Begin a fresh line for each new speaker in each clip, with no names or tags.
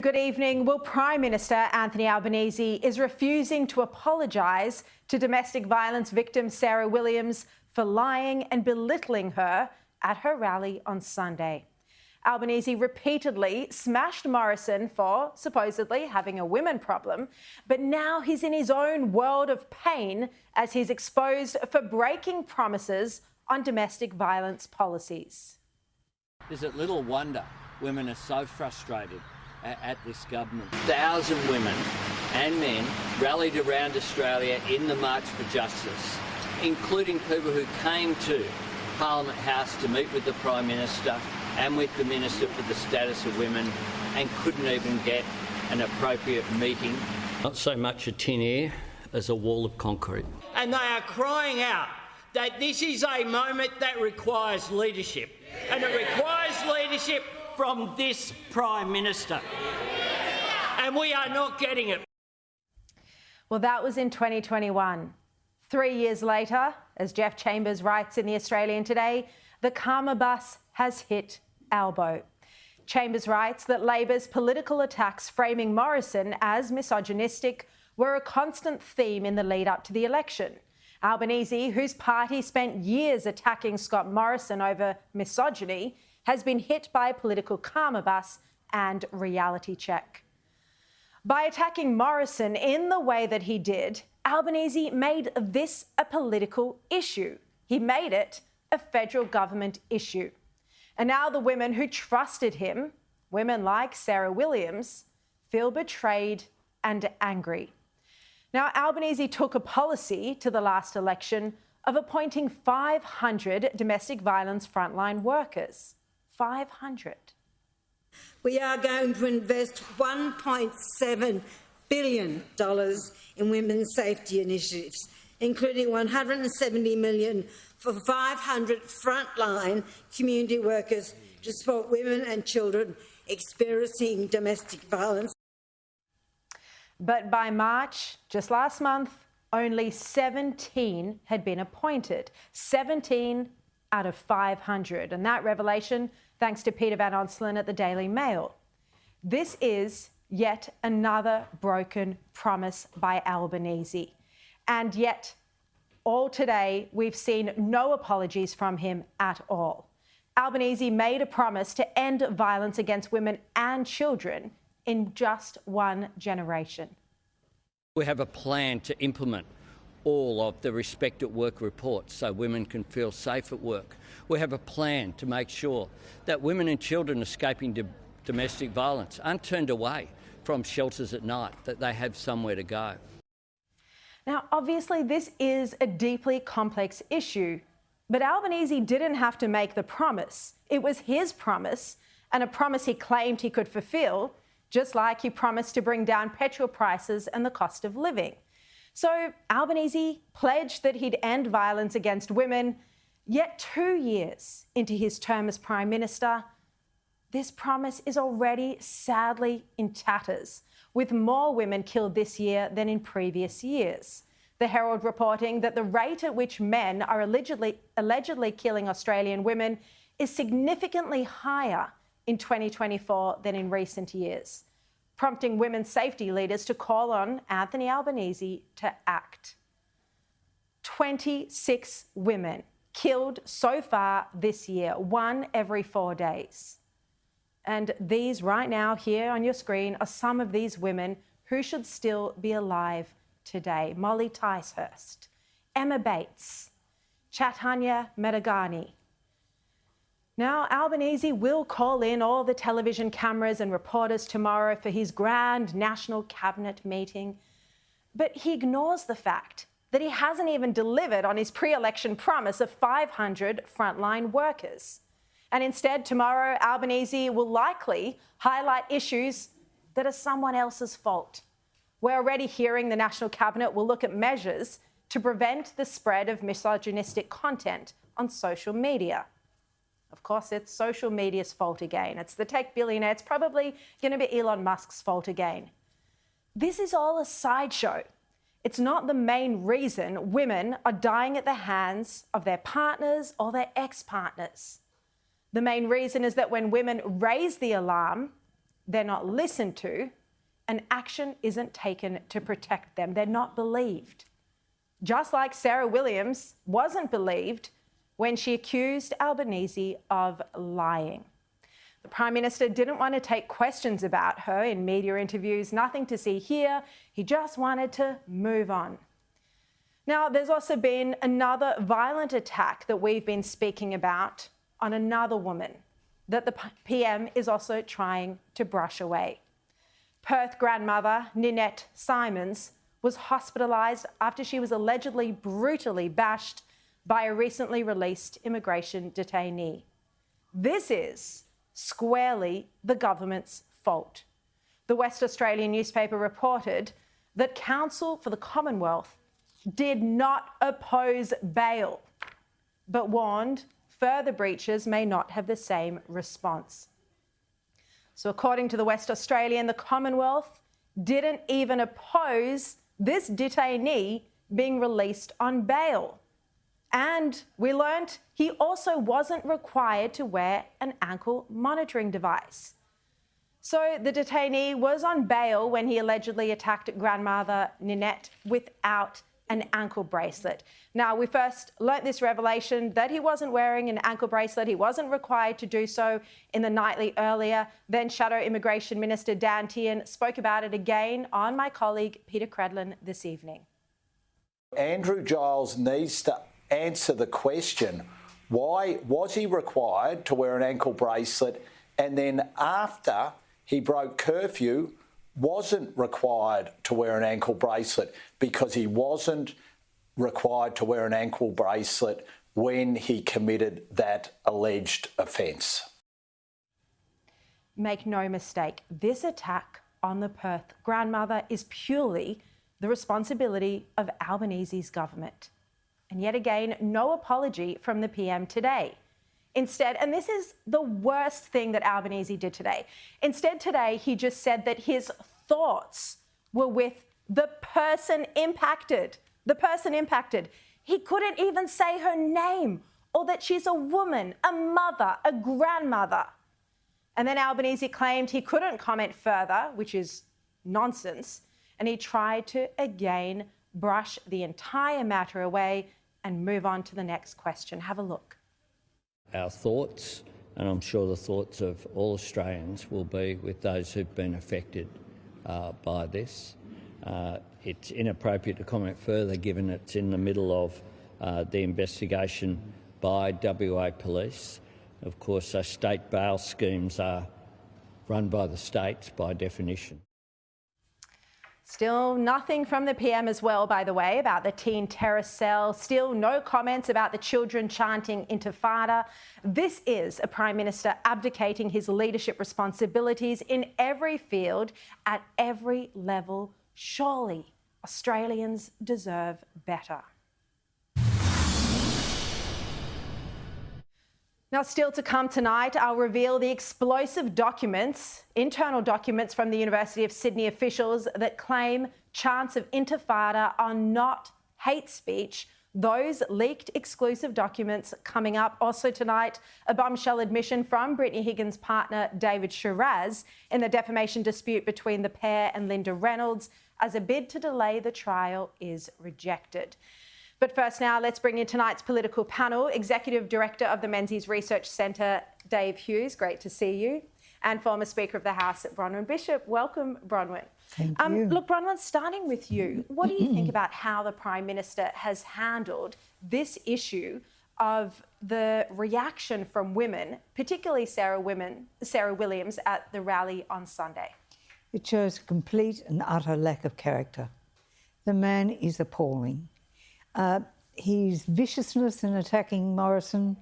good evening. Well, Prime Minister Anthony Albanese is refusing to apologise to domestic violence victim Sarah Williams for lying and belittling her at her rally on Sunday. Albanese repeatedly smashed Morrison for supposedly having a women problem, but now he's in his own world of pain as he's exposed for breaking promises on domestic violence policies.
Is it little wonder women are so frustrated at this government? 1,000 women and men rallied around Australia in the March for Justice, including people who came to Parliament House to meet with the Prime Minister and with the Minister for the Status of Women, and couldn't even get an appropriate meeting.
Not so much a tin air as a wall of concrete.
And they are crying out that this is a moment that requires leadership, and it requires leadership from this Prime Minister. And we are not getting it.
Well, that was in 2021. 3 years later, as Jeff Chambers writes in The Australian today, the karma bus has hit Albo. Chambers writes that Labor's political attacks framing Morrison as misogynistic were a constant theme in the lead up to the election. Albanese, whose party spent years attacking Scott Morrison over misogyny, has been hit by a political karma bus and reality check. By attacking Morrison in the way that he did, Albanese made this a political issue. He made it a federal government issue. And now the women who trusted him, women like Sarah Williams, feel betrayed and angry. Now, Albanese took a policy to the last election of appointing 500 domestic violence frontline workers. 500.
We are going to invest $1.7 billion in women's safety initiatives, including $170 million for 500 frontline community workers to support women and children experiencing domestic violence.
But by March, just last month, only 17 had been appointed. 17 out of 500. And that revelation, thanks to Peter Van Onselen at the Daily Mail. This is yet another broken promise by Albanese. And yet, all today, we've seen no apologies from him at all. Albanese made a promise to end violence against women and children in just one generation.
We have a plan to implement all of the Respect at Work reports so women can feel safe at work. We have a plan to make sure that women and children escaping domestic violence aren't turned away from shelters at night, that they have somewhere to go.
Now, obviously, this is a deeply complex issue, but Albanese didn't have to make the promise. It was his promise, and a promise he claimed he could fulfil, just like he promised to bring down petrol prices and the cost of living. So Albanese pledged that he'd end violence against women, yet 2 years into his term as Prime Minister, this promise is already sadly in tatters, with more women killed this year than in previous years. The Herald reporting that the rate at which men are allegedly killing Australian women is significantly higher in 2024 than in recent years, prompting women's safety leaders to call on Anthony Albanese to act. 26 women killed so far this year, 1 every 4 days. And these right now here on your screen are some of these women who should still be alive today. Molly Ticehurst, Emma Bates, Chaitanya Medagani. Now, Albanese will call in all the television cameras and reporters tomorrow for his grand national cabinet meeting, but he ignores the fact that he hasn't even delivered on his pre-election promise of 500 frontline workers. And instead, tomorrow, Albanese will likely highlight issues that are someone else's fault. We're already hearing the National Cabinet will look at measures to prevent the spread of misogynistic content on social media. Of course, it's social media's fault again. It's the tech billionaire. It's probably going to be Elon Musk's fault again. This is all a sideshow. It's not the main reason women are dying at the hands of their partners or their ex-partners. The main reason is that when women raise the alarm, they're not listened to, and action isn't taken to protect them. They're not believed. Just like Sarah Williams wasn't believed when she accused Albanese of lying. The Prime Minister didn't want to take questions about her in media interviews, nothing to see here. He just wanted to move on. Now, there's also been another violent attack that we've been speaking about on another woman that the PM is also trying to brush away. Perth grandmother Ninette Simons was hospitalised after she was allegedly brutally bashed by a recently released immigration detainee. This is squarely the government's fault. The West Australian newspaper reported that Counsel for the Commonwealth did not oppose bail, but warned further breaches may not have the same response. So according to the West Australian, the Commonwealth didn't even oppose this detainee being released on bail. And we learnt he also wasn't required to wear an ankle monitoring device. So the detainee was on bail when he allegedly attacked grandmother Ninette without an ankle bracelet. Now, we first learnt this revelation that he wasn't wearing an ankle bracelet. He wasn't required to do so in the nightly earlier. Then Shadow Immigration Minister Dan Tehan spoke about it again on my colleague Peter Credlin this evening.
Andrew Giles needs to answer the question, why was he required to wear an ankle bracelet, and then after he broke curfew wasn't required to wear an ankle bracelet, because he wasn't required to wear an ankle bracelet when he committed that alleged offence.
Make no mistake, this attack on the Perth grandmother is purely the responsibility of Albanese's government. And yet again, no apology from the PM today. Instead, and this is the worst thing that Albanese did today, instead today he just said that his thoughts were with the person impacted. The person impacted. He couldn't even say her name, or that she's a woman, a mother, a grandmother. And then Albanese claimed he couldn't comment further, which is nonsense, and he tried to again brush the entire matter away and move on to the next question. Have a look.
Our thoughts, and I'm sure the thoughts of all Australians, will be with those who've been affected by this. It's inappropriate to comment further given it's in the middle of the investigation by WA Police. Of course, state bail schemes are run by the states by definition.
Still nothing from the PM as well, by the way, about the teen terrace cell. Still no comments about the children chanting intifada. This is a Prime Minister abdicating his leadership responsibilities in every field, at every level. Surely Australians deserve better. Now, still to come tonight, I'll reveal the explosive documents, internal documents from the University of Sydney officials that claim chants of intifada are not hate speech. Those leaked exclusive documents coming up. Also tonight, a bombshell admission from Brittany Higgins' partner David Shiraz in the defamation dispute between the pair and Linda Reynolds, as a bid to delay the trial is rejected. But first now, let's bring in tonight's political panel. Executive Director of the Menzies Research Centre, Dave Hughes, great to see you. And former Speaker of the House, Bronwyn Bishop. Welcome, Bronwyn.
Thank you.
Look, Bronwyn, starting with you, what do you think about how the Prime Minister has handled this issue of the reaction from women, particularly Sarah Williams at the rally on Sunday?
It shows a complete and utter lack of character. The man is appalling. His viciousness in attacking Morrison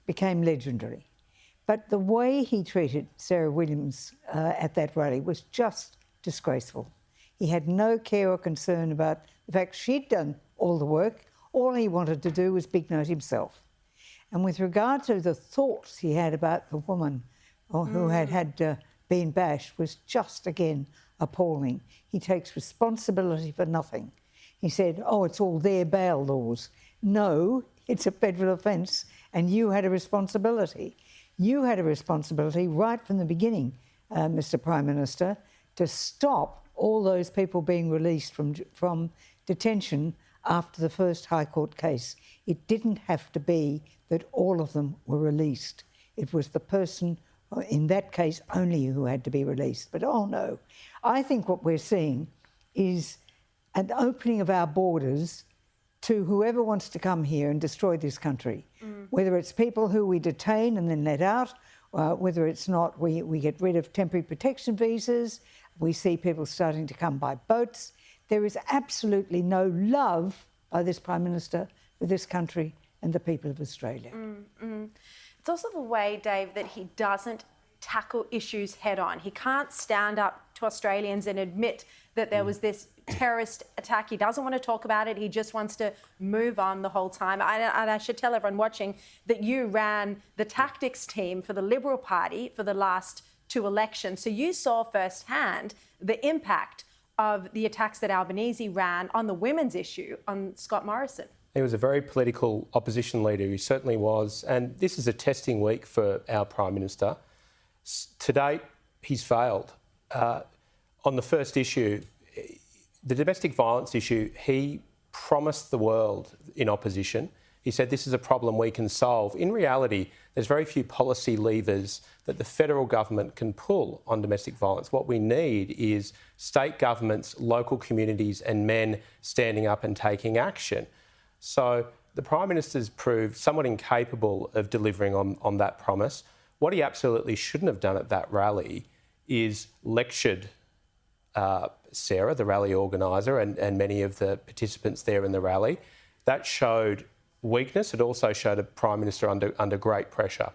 became legendary. But the way he treated Sarah Williams at that rally was just disgraceful. He had no care or concern about the fact she'd done all the work. All he wanted to do was big note himself. And with regard to the thoughts he had about the woman who had been bashed was just, again, appalling. He takes responsibility for nothing. He said, oh, it's all their bail laws. No, it's a federal offence and you had a responsibility. You had a responsibility right from the beginning Mr Prime Minister, to stop all those people being released from detention after the first High Court case. It didn't have to be that all of them were released. It was the person, in that case only, who had to be released. But oh no, I think what we're seeing is an opening of our borders to whoever wants to come here and destroy this country, whether it's people who we detain and then let out, whether it's not, we get rid of temporary protection visas, we see people starting to come by boats. There is absolutely no love by this Prime Minister for this country and the people of Australia.
It's also the way, Dave, that he doesn't tackle issues head on. He can't stand up to Australians and admit that there was this terrorist attack. He doesn't want to talk about it. He just wants to move on the whole time. And I should tell everyone watching that you ran the tactics team for the Liberal Party for the last 2 elections. So you saw firsthand the impact of the attacks that Albanese ran on the women's issue on Scott Morrison.
He was a very political opposition leader, he certainly was. And this is a testing week for our Prime Minister. To date, he's failed. On the first issue, the domestic violence issue, he promised the world in opposition. He said this is a problem we can solve. In reality, there's very few policy levers that the federal government can pull on domestic violence. What we need is state governments, local communities and men standing up and taking action. So the Prime Minister's proved somewhat incapable of delivering on that promise. What he absolutely shouldn't have done at that rally is lectured Sarah, the rally organiser, and many of the participants there in the rally. That showed weakness. It also showed a Prime Minister under great pressure.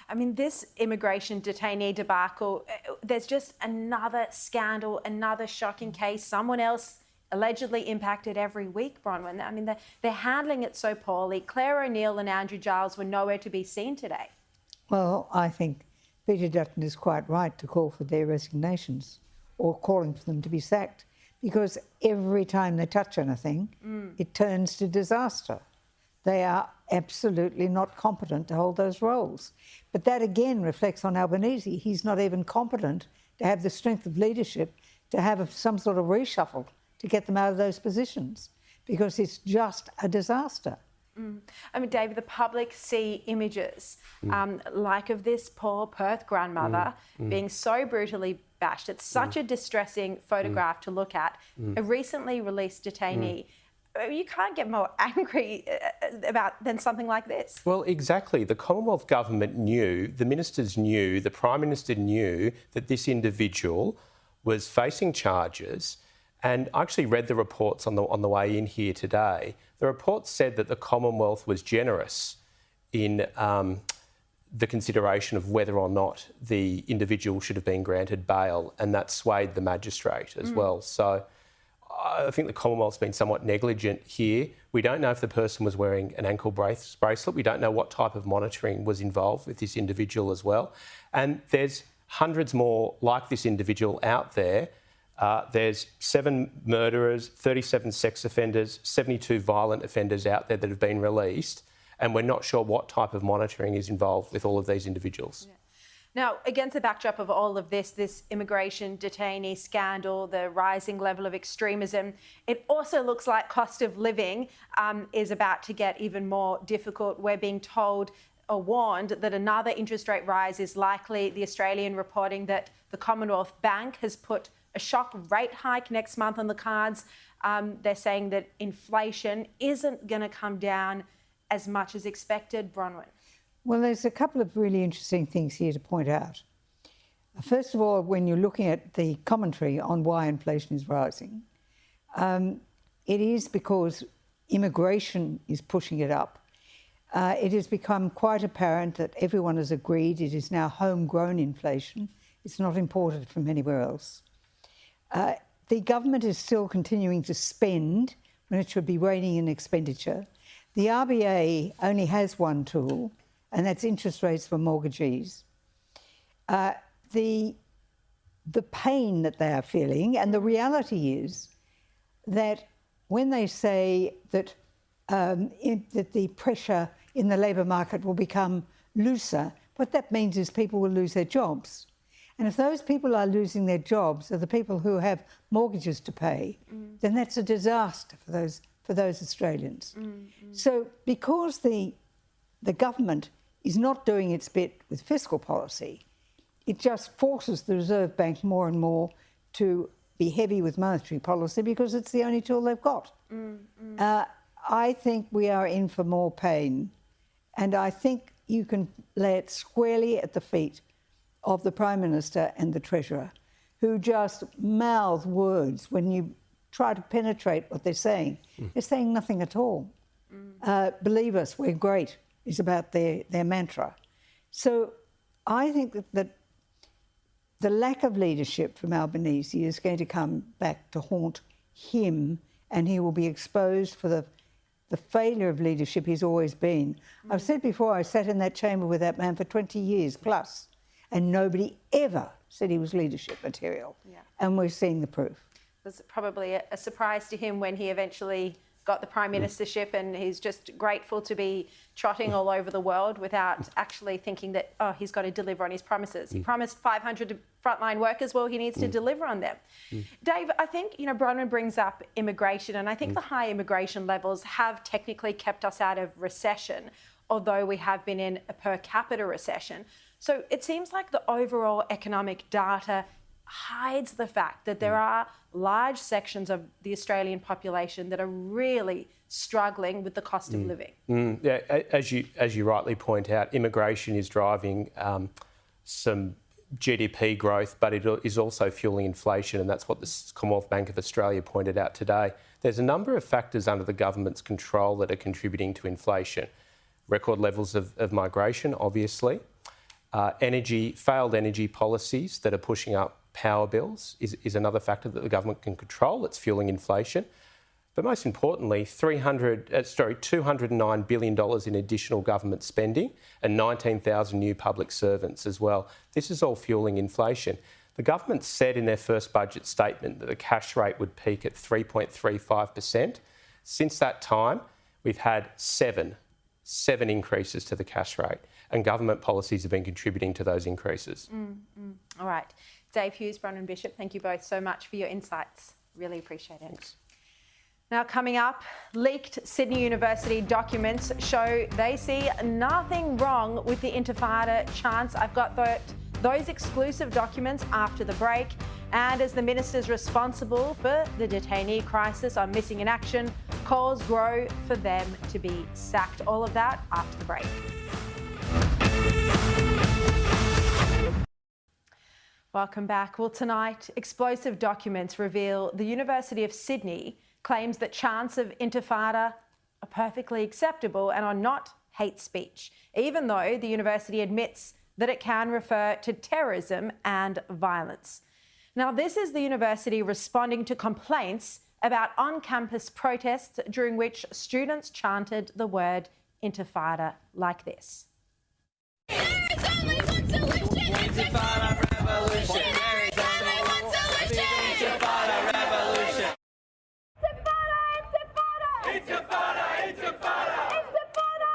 I mean, this immigration detainee debacle, there's just another scandal, another shocking case. Someone else allegedly impacted every week, Bronwyn. I mean, they're handling it so poorly. Claire O'Neill and Andrew Giles were nowhere to be seen today.
Well, I think Peter Dutton is quite right to call for their resignations or calling for them to be sacked, because every time they touch anything, it turns to disaster. They are absolutely not competent to hold those roles. But that again reflects on Albanese. He's not even competent to have the strength of leadership to have some sort of reshuffle to get them out of those positions, because it's just a disaster.
I mean, David, the public see images like of this poor Perth grandmother being so brutally bashed. It's such a distressing photograph to look at. A recently released detainee. You can't get more angry than something like this.
Well, exactly. The Commonwealth Government knew, the ministers knew, the Prime Minister knew that this individual was facing charges. And I actually read the reports on the way in here today. The reports said that the Commonwealth was generous in the consideration of whether or not the individual should have been granted bail, and that swayed the magistrate as well. So I think the Commonwealth's been somewhat negligent here. We don't know if the person was wearing an ankle bracelet. We don't know what type of monitoring was involved with this individual as well. And there's hundreds more like this individual out there. There's 7 murderers, 37 sex offenders, 72 violent offenders out there that have been released, and we're not sure what type of monitoring is involved with all of these individuals.
Yeah. Now, against the backdrop of all of this immigration detainee scandal, the rising level of extremism, it also looks like cost of living is about to get even more difficult. We're being told or warned that another interest rate rise is likely. The Australian reporting that the Commonwealth Bank has put a shock rate hike next month on the cards. They're saying that inflation isn't going to come down as much as expected. Bronwyn.
Well, there's a couple of really interesting things here to point out. First of all, when you're looking at the commentary on why inflation is rising, it is because immigration is pushing it up. It has become quite apparent that everyone has agreed it is now homegrown inflation. It's not imported from anywhere else. The government is still continuing to spend when it should be reining in expenditure. The RBA only has one tool, and that's interest rates for mortgagees. The pain that they are feeling, and the reality is that when they say that, that the pressure in the labour market will become looser, what that means is people will lose their jobs. And if those people are losing their jobs, or the people who have mortgages to pay, then that's a disaster for those Australians. So because the government is not doing its bit with fiscal policy, it just forces the Reserve Bank more and more to be heavy with monetary policy because it's the only tool they've got. I think we are in for more pain, and I think you can lay it squarely at the feet of the Prime Minister and the Treasurer, who just mouth words when you try to penetrate what they're saying. They're saying nothing at all. Believe us, we're great is about their mantra. So I think that the lack of leadership from Albanese is going to come back to haunt him, and he will be exposed for the failure of leadership he's always been. I've said before, I sat in that chamber with that man for 20 years plus, and nobody ever said he was leadership material. And we're seeing the proof.
It was probably a surprise to him when he eventually got the Prime Ministership, and he's just grateful to be trotting all over the world without actually thinking that, oh, he's got to deliver on his promises. He promised 500 frontline workers, well, he needs to deliver on them. Dave, I think, Bronwyn brings up immigration, and I think the high immigration levels have technically kept us out of recession, although we have been in a per capita recession. So it seems like the overall economic data hides the fact that there are large sections of the Australian population that are really struggling with the cost of living.
Yeah, as you rightly point out, immigration is driving some GDP growth, but it is also fueling inflation, and that's what the Commonwealth Bank of Australia pointed out today. There's a number of factors under the government's control that are contributing to inflation. Record levels of migration, obviously. Failed energy policies that are pushing up power bills is another factor that the government can control that's fueling inflation. But most importantly, $209 billion in additional government spending and 19,000 new public servants as well. This is all fueling inflation. The government said in their first budget statement that the cash rate would peak at 3.35%. Since that time, we've had seven increases to the cash rate, and government policies have been contributing to those increases.
All right. Dave Hughes, Bronwyn Bishop, thank you both so much for your insights. Really appreciate it.
Thanks.
Now, coming up, leaked Sydney University documents show they see nothing wrong with the intifada chants. I've got those exclusive documents after the break. And as the ministers responsible for the detainee crisis are missing in action, calls grow for them to be sacked. All of that after the break. Welcome back. Well, tonight, explosive documents reveal the University of Sydney claims that chants of intifada are perfectly acceptable and are not hate speech, even though the university admits that it can refer to terrorism and violence. Now, this is the university responding to complaints about on-campus protests during which students chanted the word intifada like this.
Intifada revolution. There is only one solution. Intifada revolution. Intifada, intifada. Intifada,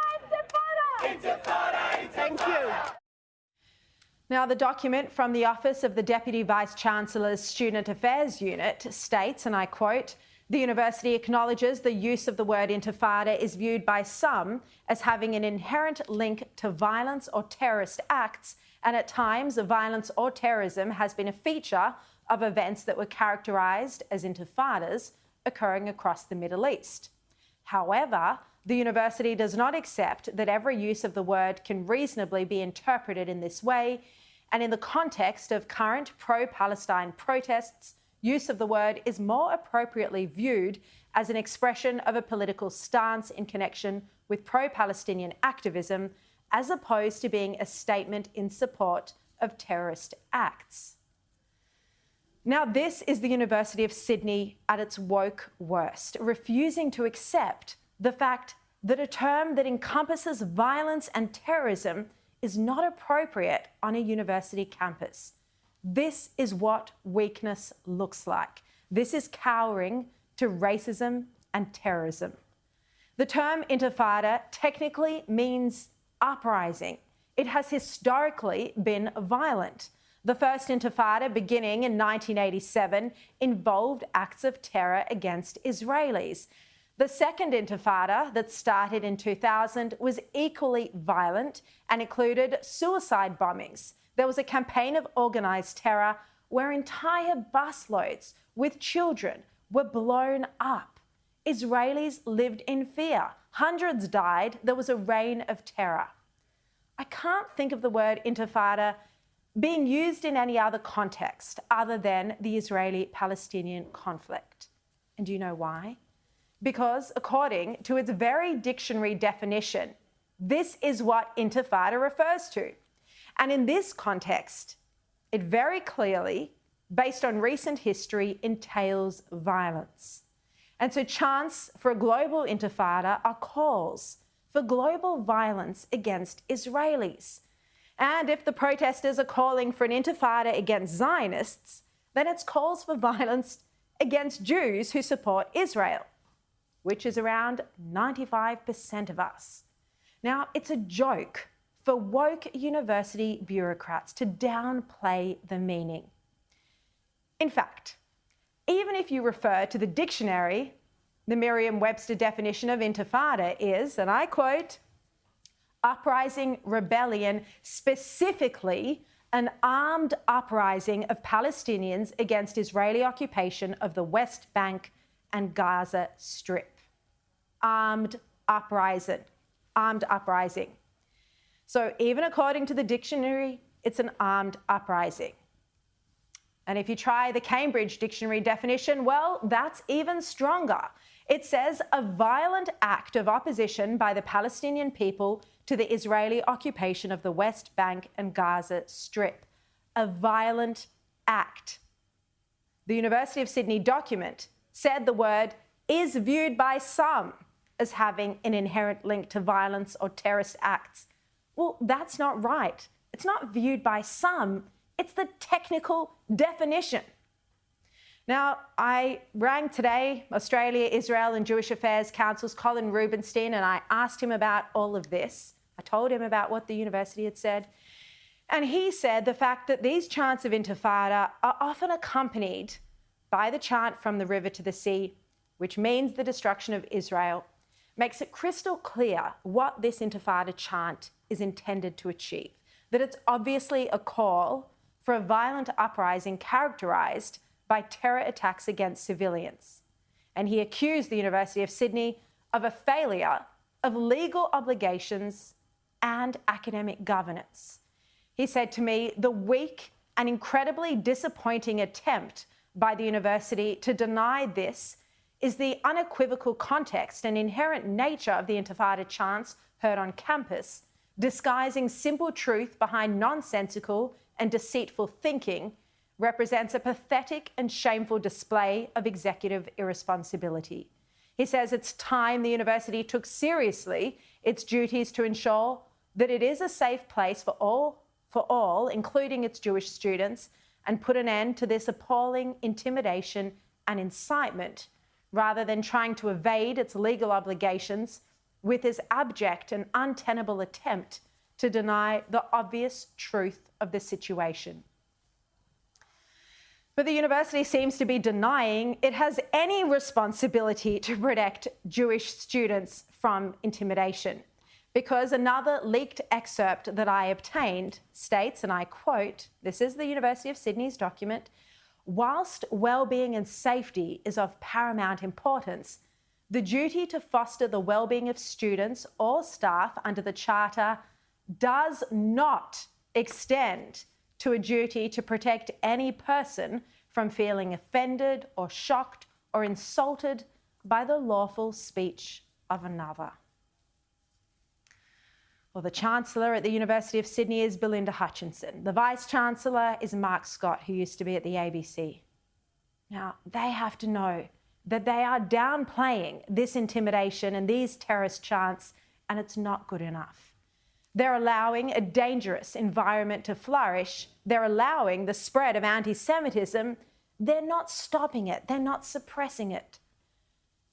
intifada.
Thank you. Now, the document from the Office of the Deputy Vice-Chancellor's Student Affairs Unit states, and I quote, "The university acknowledges the use of the word intifada is viewed by some as having an inherent link to violence or terrorist acts, and at times violence or terrorism has been a feature of events that were characterised as intifadas occurring across the Middle East. However, the university does not accept that every use of the word can reasonably be interpreted in this way, and in the context of current pro-Palestine protests, use of the word is more appropriately viewed as an expression of a political stance in connection with pro-Palestinian activism, as opposed to being a statement in support of terrorist acts." Now, this is the University of Sydney at its woke worst, refusing to accept the fact that a term that encompasses violence and terrorism is not appropriate on a university campus. This is what weakness looks like. This is cowering to racism and terrorism. The term intifada technically means uprising. It has historically been violent. The first intifada, beginning in 1987, involved acts of terror against Israelis. The second intifada, that started in 2000, was equally violent and included suicide bombings. There was a campaign of organised terror where entire busloads with children were blown up. Israelis lived in fear. Hundreds died. There was a reign of terror. I can't think of the word intifada being used in any other context other than the Israeli-Palestinian conflict. And do you know why? Because according to its very dictionary definition, this is what intifada refers to. And in this context, it very clearly, based on recent history, entails violence. And so chants for a global intifada are calls for global violence against Israelis. And if the protesters are calling for an intifada against Zionists, then it's calls for violence against Jews who support Israel, which is around 95% of us. Now, it's a joke for woke university bureaucrats to downplay the meaning. In fact, even if you refer to the dictionary, the Merriam-Webster definition of intifada is, and I quote, uprising, rebellion, specifically an armed uprising of Palestinians against Israeli occupation of the West Bank and Gaza Strip. Armed uprising. So even according to the dictionary, it's an armed uprising. And if you try the Cambridge Dictionary definition, well, that's even stronger. It says a violent act of opposition by the Palestinian people to the Israeli occupation of the West Bank and Gaza Strip. A violent act. The University of Sydney document said the word is viewed by some as having an inherent link to violence or terrorist acts. Well, that's not right. It's not viewed by some. It's the technical definition. Now, I rang today Australia, Israel and Jewish Affairs Council's Colin Rubenstein, and I asked him about all of this. I told him about what the university had said. And he said the fact that these chants of intifada are often accompanied by the chant from the river to the sea, which means the destruction of Israel, makes it crystal clear what this intifada chant is intended to achieve. That it's obviously a call for a violent uprising characterised by terror attacks against civilians. And he accused the University of Sydney of a failure of legal obligations and academic governance. He said to me, the weak and incredibly disappointing attempt by the university to deny this is the unequivocal context and inherent nature of the intifada chants heard on campus, disguising simple truth behind nonsensical and deceitful thinking, represents a pathetic and shameful display of executive irresponsibility. He says it's time the university took seriously its duties to ensure that it is a safe place for all, including its Jewish students, and put an end to this appalling intimidation and incitement, rather than trying to evade its legal obligations with this abject and untenable attempt to deny the obvious truth of the situation. But the university seems to be denying it has any responsibility to protect Jewish students from intimidation, because another leaked excerpt that I obtained states, and I quote, this is the University of Sydney's document, whilst well-being and safety is of paramount importance, the duty to foster the well-being of students or staff under the Charter does not extend to a duty to protect any person from feeling offended or shocked or insulted by the lawful speech of another. Well, the Chancellor at the University of Sydney is Belinda Hutchinson. The Vice-Chancellor is Mark Scott, who used to be at the ABC. Now, they have to know that they are downplaying this intimidation and these terrorist chants, and it's not good enough. They're allowing a dangerous environment to flourish. They're allowing the spread of anti-Semitism. They're not stopping it. They're not suppressing it.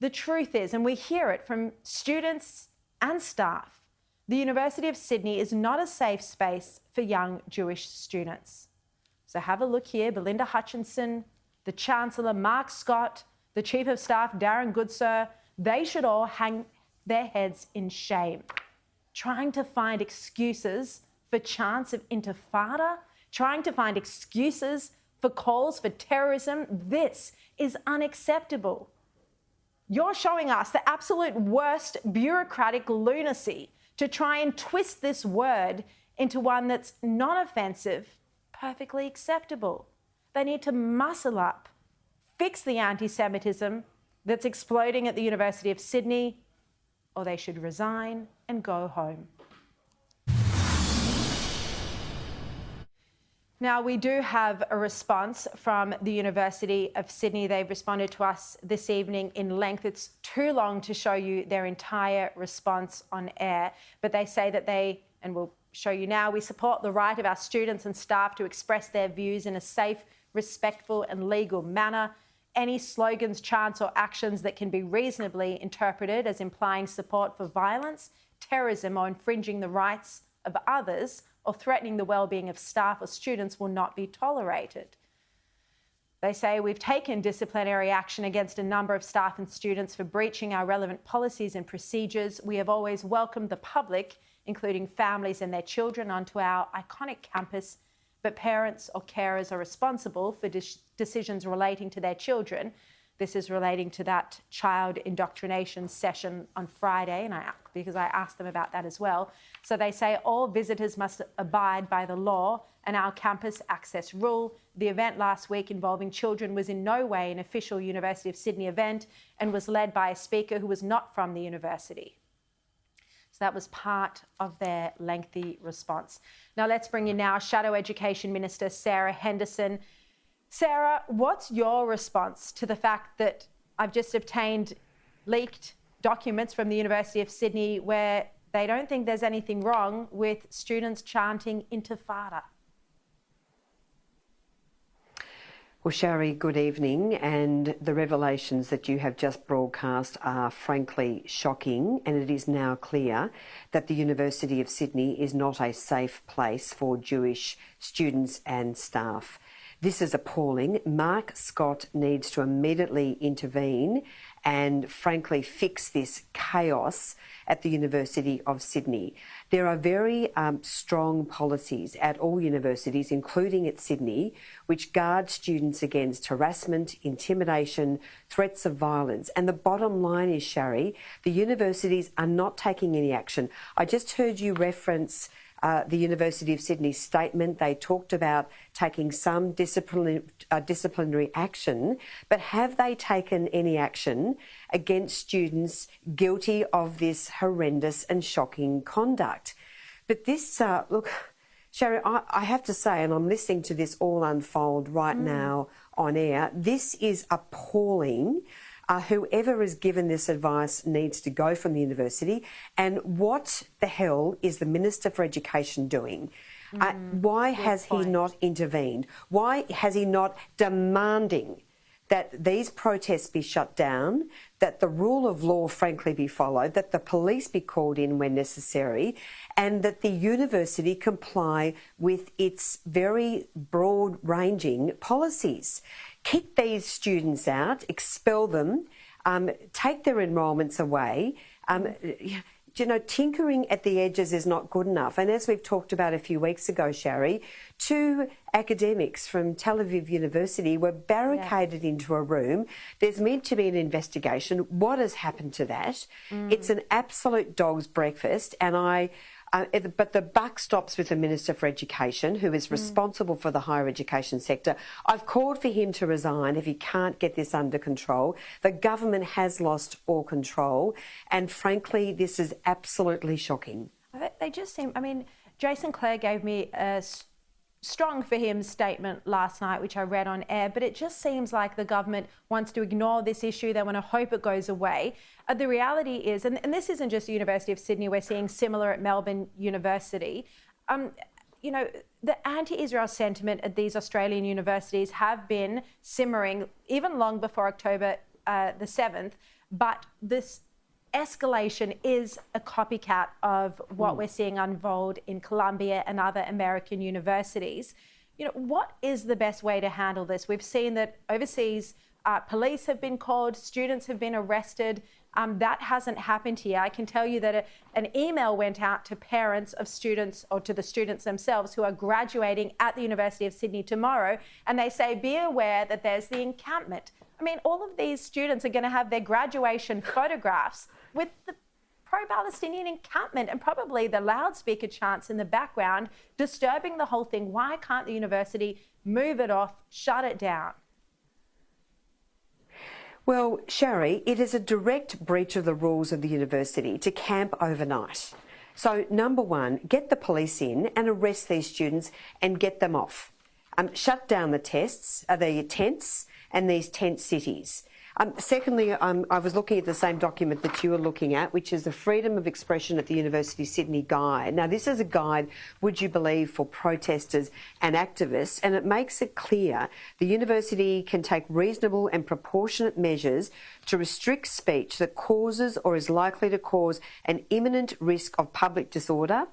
The truth is, and we hear it from students and staff, the University of Sydney is not a safe space for young Jewish students. So have a look here. Belinda Hutchinson, the Chancellor, Mark Scott, the Chief of Staff, Darren Goodsir, they should all hang their heads in shame. Trying to find excuses for chants of intifada, trying to find excuses for calls for terrorism. This is unacceptable. You're showing us the absolute worst bureaucratic lunacy to try and twist this word into one that's non-offensive, perfectly acceptable. They need to muscle up, fix the anti-Semitism that's exploding at the University of Sydney, or they should resign and go home. Now, we do have a response from the University of Sydney. They've responded to us this evening in length. It's too long to show you their entire response on air, but they say that they, and we'll show you now, we support the right of our students and staff to express their views in a safe, respectful and legal manner. Any slogans, chants or actions that can be reasonably interpreted as implying support for violence, terrorism or infringing the rights of others or threatening the well-being of staff or students will not be tolerated. They say we've taken disciplinary action against a number of staff and students for breaching our relevant policies and procedures. We have always welcomed the public, including families and their children, onto our iconic campus, but parents or carers are responsible for decisions relating to their children. This is relating to that child indoctrination session on Friday, and because I asked them about that as well. So they say all visitors must abide by the law and our campus access rule. The event last week involving children was in no way an official University of Sydney event and was led by a speaker who was not from the university. So that was part of their lengthy response. Now let's bring in now Shadow Education Minister Sarah Henderson. Sarah, what's your response to the fact that I've just obtained leaked documents from the University of Sydney where they don't think there's anything wrong with students chanting intifada?
Well, Sharri, good evening. And the revelations that you have just broadcast are frankly shocking, and it is now clear that the University of Sydney is not a safe place for Jewish students and staff. This is appalling. Mark Scott needs to immediately intervene and frankly fix this chaos at the University of Sydney. There are very strong policies at all universities, including at Sydney, which guard students against harassment, intimidation, threats of violence. And the bottom line is, Sharri, the universities are not taking any action. I just heard you reference the University of Sydney's statement. They talked about taking some disciplinary action, but have they taken any action against students guilty of this horrendous and shocking conduct? But this, look, Sharri, I have to say, and I'm listening to this all unfold right now on air, this is appalling. Whoever is given this advice needs to go from the university. And what the hell is the Minister for Education doing? Why has he not intervened? Why has he not demanding that these protests be shut down, that the rule of law frankly be followed, that the police be called in when necessary, and that the university comply with its very broad-ranging policies? Kick these students out, expel them, take their enrolments away. Tinkering at the edges is not good enough. And as we've talked about a few weeks ago, Sharri, 2 academics from Tel Aviv University were barricaded into a room. There's meant to be an investigation. What has happened to that? It's an absolute dog's breakfast, and but the buck stops with the Minister for Education, who is responsible for the higher education sector. I've called for him to resign if he can't get this under control. The government has lost all control, and frankly, this is absolutely shocking.
They just seem, I mean, Jason Clare gave me a strong for him statement last night, which I read on air, but it just seems like the government wants to ignore this issue. They want to hope it goes away. The reality is, and this isn't just the University of Sydney, we're seeing similar at Melbourne University. The anti-Israel sentiment at these Australian universities have been simmering even long before October the 7th, but this escalation is a copycat of what we're seeing unfold in Columbia and other American universities. What is the best way to handle this? We've seen that overseas police have been called, students have been arrested. That hasn't happened here. I can tell you that an email went out to parents of students, or to the students themselves who are graduating at the University of Sydney tomorrow, and they say, be aware that there's the encampment. I mean, all of these students are going to have their graduation photographs with the pro-Palestinian encampment and probably the loudspeaker chants in the background disturbing the whole thing. Why can't the university move it off, shut it down?
Well, Sharri, it is a direct breach of the rules of the university to camp overnight. So, number one, get the police in and arrest these students and get them off. Shut down the tents and these tent cities. Secondly, I was looking at the same document that you were looking at, which is the Freedom of Expression at the University of Sydney Guide. Now, this is a guide, would you believe, for protesters and activists, and it makes it clear the university can take reasonable and proportionate measures to restrict speech that causes or is likely to cause an imminent risk of public disorder,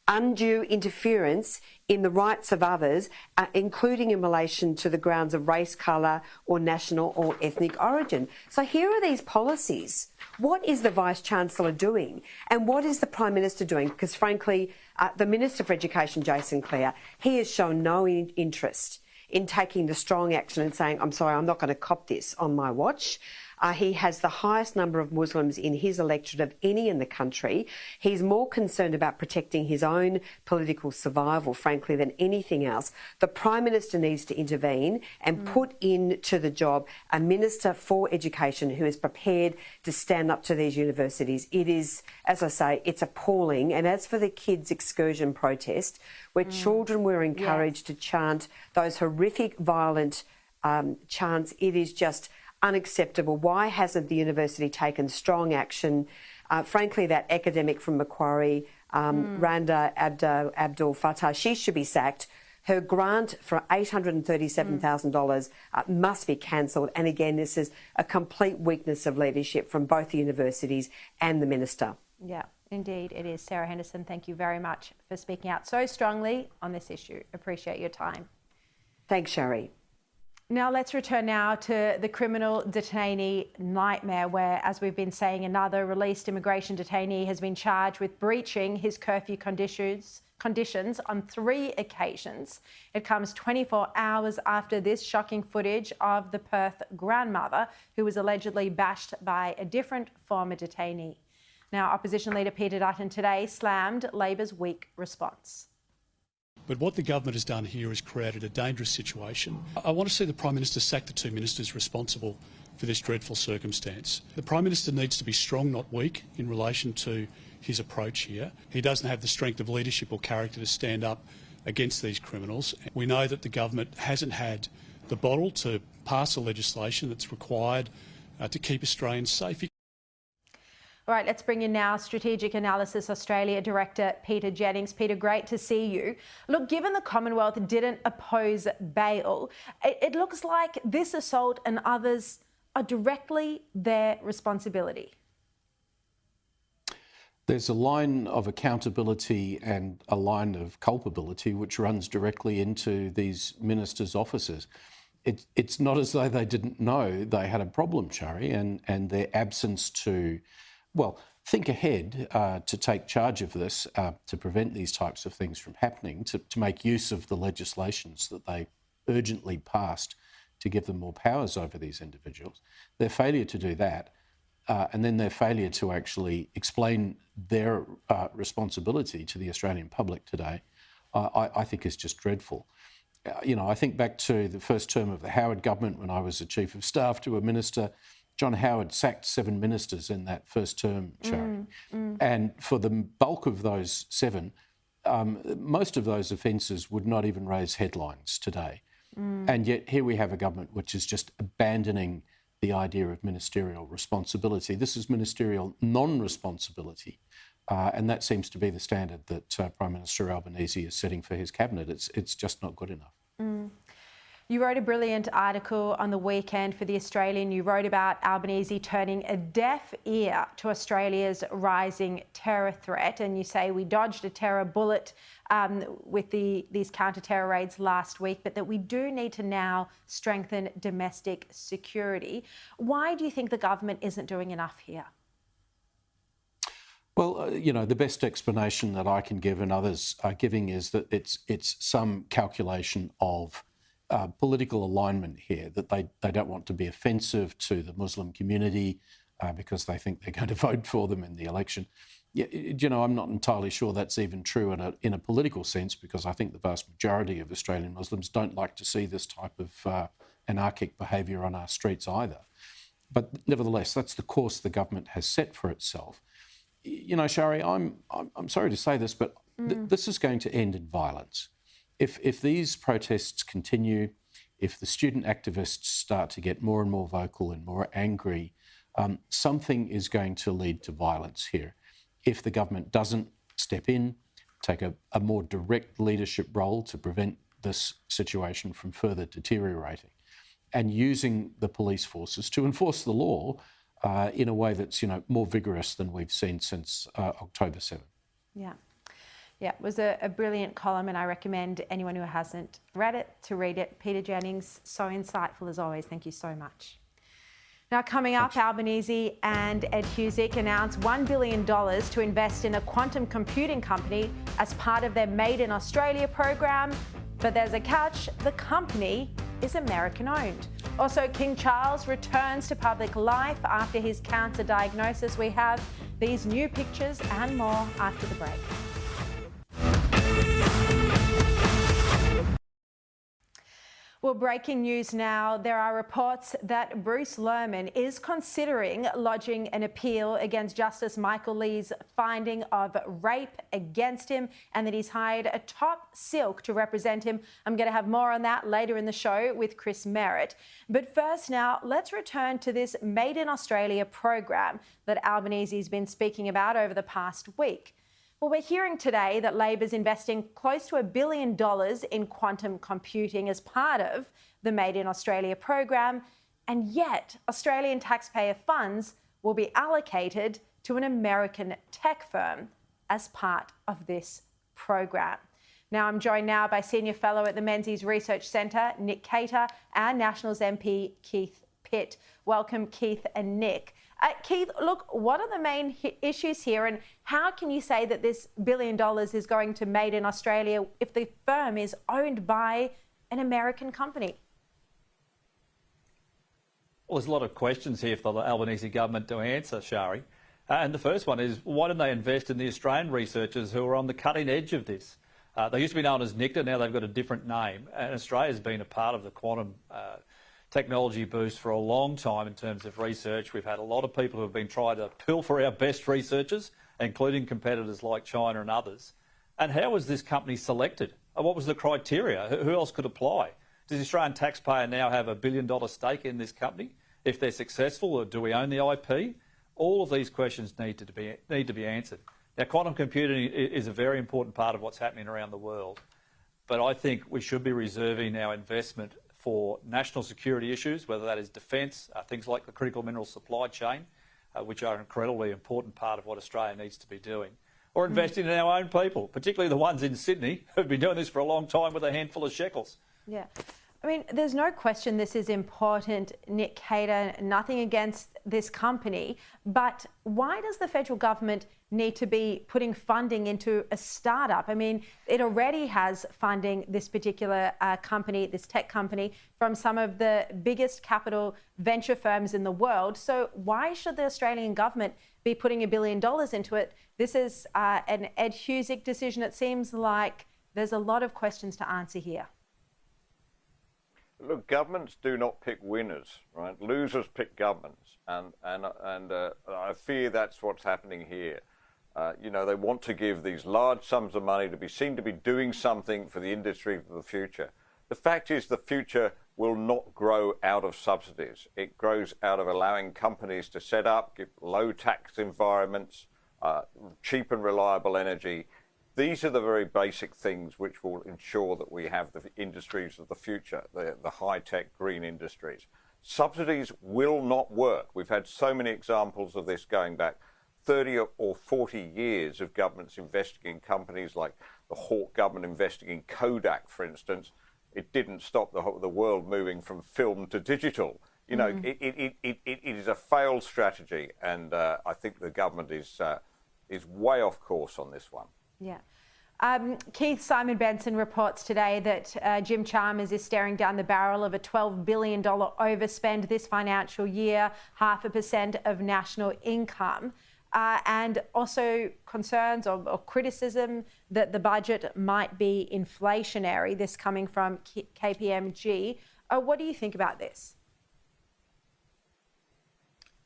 undue interference in the rights of others, including in relation to the grounds of race, colour or national or ethnic origin. So here are these policies. What is the Vice-Chancellor doing? And what is the Prime Minister doing? Because frankly, the Minister for Education, Jason Clare, he has shown no interest in taking the strong action and saying, I'm sorry, I'm not going to cop this on my watch. He has the highest number of Muslims in his electorate of any in the country. He's more concerned about protecting his own political survival, frankly, than anything else. The Prime Minister needs to intervene and put into the job a Minister for Education who is prepared to stand up to these universities. It is, as I say, it's appalling. And as for the kids' excursion protest, where children were encouraged to chant those horrific, violent chants, it is just unacceptable. Why hasn't the university taken strong action? Frankly, that academic from Macquarie, Randa Abdul Fattah, she should be sacked. Her grant for $837,000 must be cancelled. And again, this is a complete weakness of leadership from both the universities and the minister.
Yeah, indeed it is. Sarah Henderson, thank you very much for speaking out so strongly on this issue. Appreciate your time.
Thanks, Sharri.
Now let's return now to the criminal detainee nightmare where, as we've been saying, another released immigration detainee has been charged with breaching his curfew conditions on 3 occasions. It comes 24 hours after this shocking footage of the Perth grandmother who was allegedly bashed by a different former detainee. Now, Opposition Leader Peter Dutton today slammed Labor's weak response.
But what the government has done here is created a dangerous situation. I want to see the Prime Minister sack the 2 ministers responsible for this dreadful circumstance. The Prime Minister needs to be strong, not weak, in relation to his approach here. He doesn't have the strength of leadership or character to stand up against these criminals. We know that the government hasn't had the bottle to pass the legislation that's required to keep Australians safe.
All right, let's bring in now Strategic Analysis Australia Director Peter Jennings. Peter, great to see you. Look, given the Commonwealth didn't oppose bail, it looks like this assault and others are directly their responsibility.
There's a line of accountability and a line of culpability which runs directly into these ministers' offices. It's not as though they didn't know they had a problem, Sharri, and their absence to think ahead to take charge of this, to prevent these types of things from happening, to make use of the legislations that they urgently passed to give them more powers over these individuals. Their failure to do that, and then their failure to actually explain their responsibility to the Australian public today, I think is just dreadful. I think back to the first term of the Howard government when I was the Chief of Staff to a minister. John Howard sacked 7 ministers in that first term, Sharri. And for the bulk of those 7, most of those offences would not even raise headlines today. And yet here we have a government which is just abandoning the idea of ministerial responsibility. This is ministerial non-responsibility. And that seems to be the standard that Prime Minister Albanese is setting for his cabinet. It's just not good enough.
You wrote a brilliant article on the weekend for The Australian. You wrote about Albanese turning a deaf ear to Australia's rising terror threat. And you say we dodged a terror bullet with these counter-terror raids last week, but that we do need to now strengthen domestic security. Why do you think the government isn't doing enough here?
Well, the best explanation that I can give and others are giving is that it's some calculation of political alignment here, that they don't want to be offensive to the Muslim community because they think they're going to vote for them in the election. I'm not entirely sure that's even true in a political sense, because I think the vast majority of Australian Muslims don't like to see this type of anarchic behaviour on our streets either. But nevertheless, that's the course the government has set for itself. Sharri, I'm sorry to say this, but this is going to end in violence. If these protests continue, if the student activists start to get more and more vocal and more angry, something is going to lead to violence here. If the government doesn't step in, take a more direct leadership role to prevent this situation from further deteriorating, and using the police forces to enforce the law in a way that's more vigorous than we've seen since October 7.
Yeah, it was a brilliant column, and I recommend anyone who hasn't read it to read it. Peter Jennings, so insightful as always. Thank you so much. Now, coming up, Albanese and Ed Husic announced $1 billion to invest in a quantum computing company as part of their Made in Australia program. But there's a catch: the company is American-owned. Also, King Charles returns to public life after his cancer diagnosis. We have these new pictures and more after the break. Well, breaking news now. There are reports that Bruce Lerman is considering lodging an appeal against Justice Michael Lee's finding of rape against him, and that he's hired a top silk to represent him. I'm going to have more on that later in the show with Chris Merritt. But first now, let's return to this Made in Australia program that Albanese's been speaking about over the past week. Well, we're hearing today that Labor's investing close to $1 billion in quantum computing as part of the Made in Australia program, and yet Australian taxpayer funds will be allocated to an American tech firm as part of this program. Now, I'm joined now by Senior Fellow at the Menzies Research Centre, Nick Cater, and Nationals MP Keith Pitt. Welcome, Keith and Nick. Keith, look, what are the main issues here, and how can you say that this $1 billion is going to Made in Australia if the firm is owned by an American company?
Well, there's a lot of questions here for the Albanese government to answer, Sharri. And the first one is, why didn't they invest in the Australian researchers who are on the cutting edge of this? They used to be known as NICTA, now they've got a different name. And Australia's been a part of the quantum technology boost for a long time in terms of research. We've had a lot of people who have been trying to pilfer our best researchers, including competitors like China and others. And how was this company selected? What was the criteria? Who else could apply? Does the Australian taxpayer now have $1 billion stake in this company? If they're successful, or do we own the IP? All of these questions need to be answered. Now, quantum computing is a very important part of what's happening around the world, but I think we should be reserving our investment for national security issues, whether that is defence, things like the critical mineral supply chain, which are an incredibly important part of what Australia needs to be doing, or investing in our own people, particularly the ones in Sydney who've been doing this for a long time with a handful of shekels.
Yeah. I mean, there's no question this is important, Nick Cater, nothing against this company, but why does the federal government need to be putting funding into a startup? I mean, it already has funding, this particular company, this tech company, from some of the biggest capital venture firms in the world. So why should the Australian government be putting $1 billion into it? This is an Ed Husic decision. It seems like there's a lot of questions to answer here.
Look, governments do not pick winners, right? Losers pick governments, and I fear that's what's happening here. They want to give these large sums of money to be seen to be doing something for the industry for the future. The fact is, the future will not grow out of subsidies. It grows out of allowing companies to set up, give low tax environments, cheap and reliable energy. These are the very basic things which will ensure that we have the industries of the future, the high-tech green industries. Subsidies will not work. We've had so many examples of this going back 30 or 40 years of governments investing in companies like the Hawke government investing in Kodak, for instance. It didn't stop the world moving from film to digital. You know, it is a failed strategy, and I think the government is way off course on this one.
Yeah. Keith, Simon Benson reports today that Jim Chalmers is staring down the barrel of a $12 billion overspend this financial year, 0.5% of national income, and also concerns or criticism that the budget might be inflationary, this coming from KPMG. What do you think about this?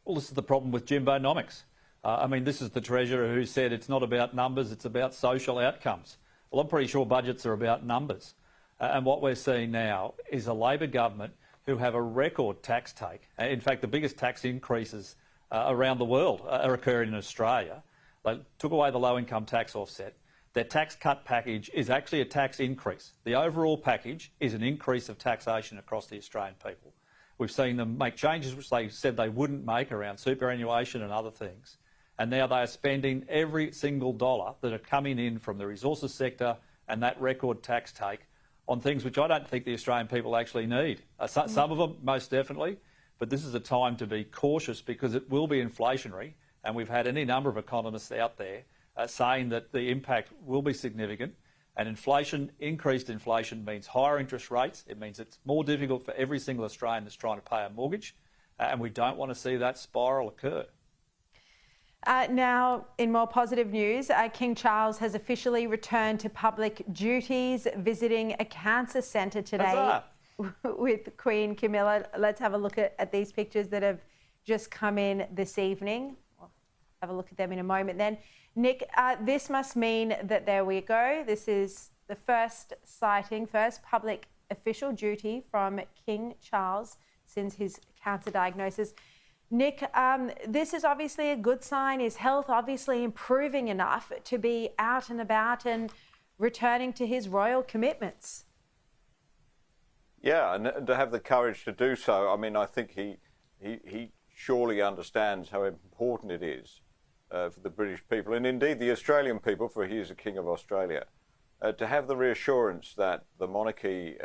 Well, this is the problem with Jimbonomics. I mean, this is the Treasurer who said it's not about numbers, it's about social outcomes. Well, I'm pretty sure budgets are about numbers. And what we're seeing now is a Labor government who have a record tax take. In fact, the biggest tax increases around the world are occurring in Australia. They took away the low-income tax offset. Their tax cut package is actually a tax increase. The overall package is an increase of taxation across the Australian people. We've seen them make changes which they said they wouldn't make around superannuation and other things. And now they are spending every single dollar that are coming in from the resources sector and that record tax take on things which I don't think the Australian people actually need. Some of them, most definitely, but this is a time to be cautious because it will be inflationary, and we've had any number of economists out there saying that the impact will be significant. And inflation, increased inflation, means higher interest rates. It means it's more difficult for every single Australian that's trying to pay a mortgage, and we don't want to see that spiral occur.
Now, in more positive news, King Charles has officially returned to public duties, visiting a cancer centre today with Queen Camilla. Let's have a look at these pictures that have just come in this evening. We'll have a look at them in a moment then. Nick, this must mean that there we go. This is the first sighting, first public official duty from King Charles since his cancer diagnosis. Nick, this is obviously a good sign. Is health obviously improving enough to be out and about and returning to his royal commitments?
Yeah, and to have the courage to do so. I mean, I think he surely understands how important it is for the British people, and indeed the Australian people, for he is a King of Australia, to have the reassurance that the monarchy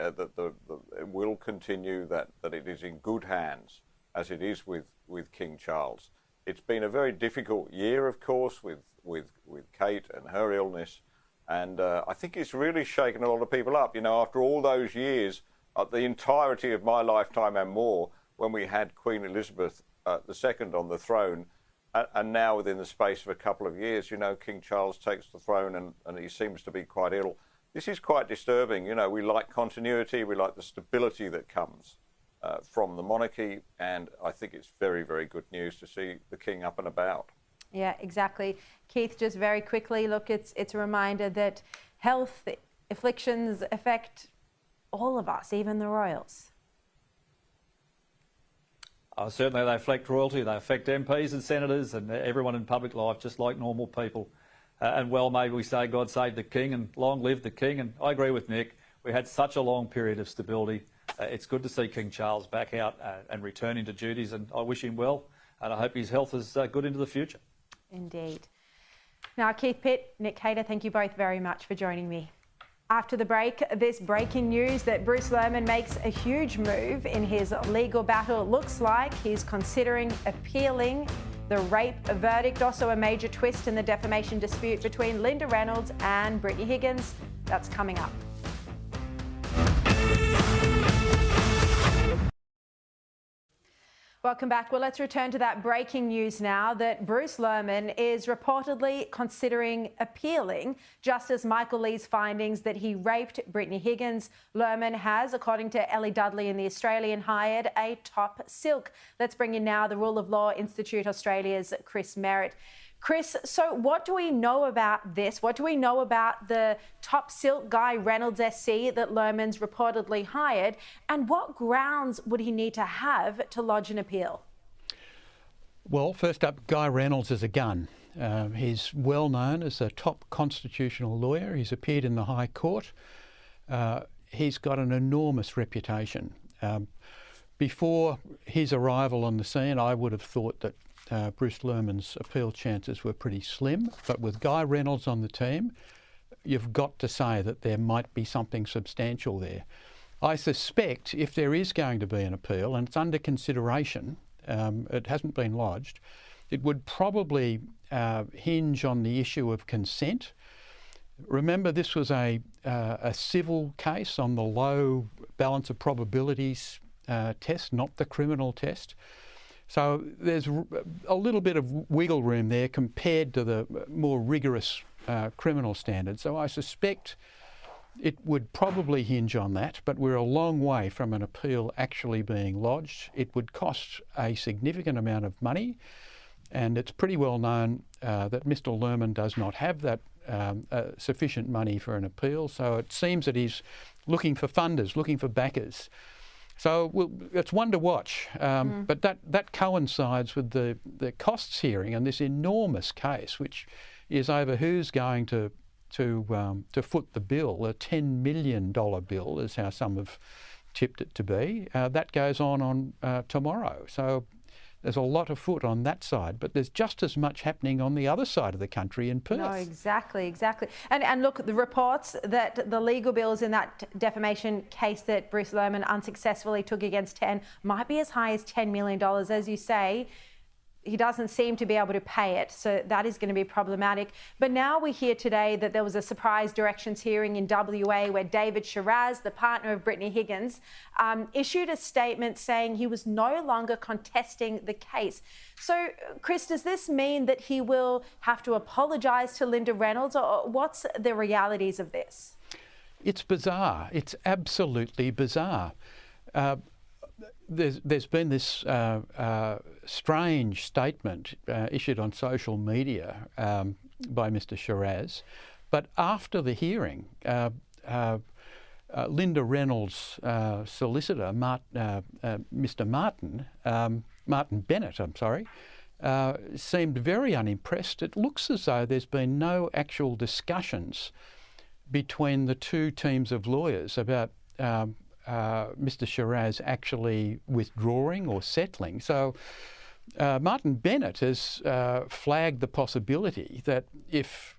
will continue, that it is in good hands, as it is with King Charles. It's been a very difficult year, of course, with Kate and her illness, and I think it's really shaken a lot of people up. You know, after all those years, the entirety of my lifetime and more, when we had Queen Elizabeth II on the throne, and now within the space of a couple of years, you know, King Charles takes the throne and he seems to be quite ill. This is quite disturbing. You know, we like continuity, we like the stability that comes from the monarchy, and I think it's very, very good news to see the King up and about.
Yeah, exactly. Keith, just very quickly, look, it's a reminder that health afflictions affect all of us, even the royals.
Certainly they affect royalty, they affect MPs and senators and everyone in public life, just like normal people. And well, maybe we say God save the King and long live the King. And I agree with Nick, we had such a long period of stability. It's good to see King Charles back out and returning to duties, and I wish him well, and I hope his health is good into the future.
Indeed. Now, Keith Pitt, Nick Hayter, thank you both very much for joining me. After the break, this breaking news that Bruce Lerman makes a huge move in his legal battle. It looks like he's considering appealing the rape verdict. Also a major twist in the defamation dispute between Linda Reynolds and Brittany Higgins. That's coming up. Welcome back. Well, let's return to that breaking news now that Bruce Lerman is reportedly considering appealing Justice Michael Lee's findings that he raped Brittany Higgins. Lerman has, according to Ellie Dudley in The Australian, hired a top silk. Let's bring in now the Rule of Law Institute Australia's Chris Merritt. Chris, so what do we know about this? What do we know about the top silk Guy Reynolds SC that Lerman's reportedly hired? And what grounds would he need to have to lodge an appeal?
Well, first up, Guy Reynolds is a gun. He's well known as a top constitutional lawyer. He's appeared in the High Court. He's got an enormous reputation. Before his arrival on the scene, I would have thought that Bruce Lerman's appeal chances were pretty slim, but with Guy Reynolds on the team, you've got to say that there might be something substantial there. I suspect if there is going to be an appeal, and it's under consideration, it hasn't been lodged, it would probably hinge on the issue of consent. Remember, this was a civil case on the low balance of probabilities test, not the criminal test. So there's a little bit of wiggle room there compared to the more rigorous criminal standards. So I suspect it would probably hinge on that, but we're a long way from an appeal actually being lodged. It would cost a significant amount of money, and it's pretty well known that Mr. Lerman does not have that sufficient money for an appeal, so it seems that he's looking for funders, looking for backers. So it's one to watch, but that coincides with the costs hearing and this enormous case, which is over who's going to foot the bill. A $10 million bill is how some have tipped it to be. That goes on tomorrow. So there's a lot of foot on that side, but there's just as much happening on the other side of the country in Perth.
No, exactly. And look, the reports that the legal bills in that defamation case that Bruce Lerman unsuccessfully took against 10 might be as high as $10 million. As you say, he doesn't seem to be able to pay it, so that is going to be problematic. But now we hear today that there was a surprise directions hearing in WA where David Shiraz, the partner of Brittany Higgins, issued a statement saying he was no longer contesting the case. So, Chris, does this mean that he will have to apologise to Linda Reynolds, or what's the realities of this?
It's bizarre. It's absolutely bizarre. There's been this strange statement issued on social media by Mr. Shiraz, but after the hearing, Linda Reynolds' solicitor, Mr. Martin Bennett, seemed very unimpressed. It looks as though there's been no actual discussions between the two teams of lawyers about Mr. Shiraz actually withdrawing or settling. So Martin Bennett has flagged the possibility that if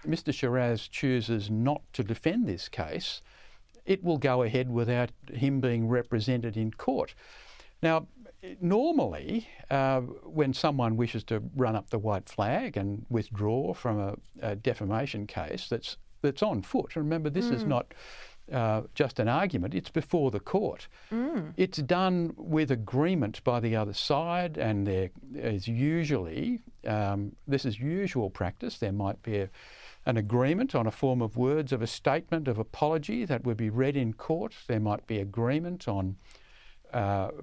Mr. Shiraz chooses not to defend this case, it will go ahead without him being represented in court. Now, normally, when someone wishes to run up the white flag and withdraw from a defamation case that's on foot, remember this is not just an argument, it's before the court. It's done with agreement by the other side, and there is usually, this is usual practice, there might be an agreement on a form of words of a statement of apology that would be read in court. There might be agreement on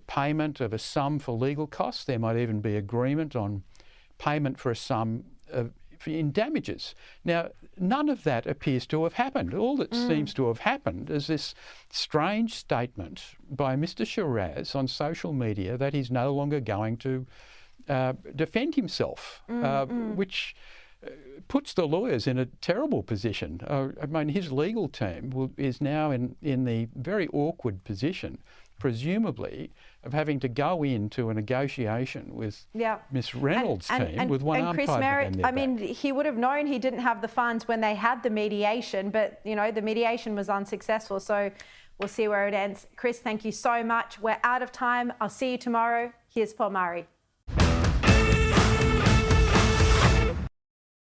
payment of a sum for legal costs. There might even be agreement on payment for a sum in damages. Now, none of that appears to have happened. All that seems to have happened is this strange statement by Mr. Shiraz on social media that he's no longer going to defend himself, which puts the lawyers in a terrible position. I mean, his legal team is now in the very awkward position, presumably, of having to go into a negotiation with Miss Reynolds' team with one arm tied behind their back.
I mean, he would have known he didn't have the funds when they had the mediation, but, you know, the mediation was unsuccessful, so we'll see where it ends. Chris, thank you so much. We're out of time. I'll see you tomorrow. Here's Paul Murray.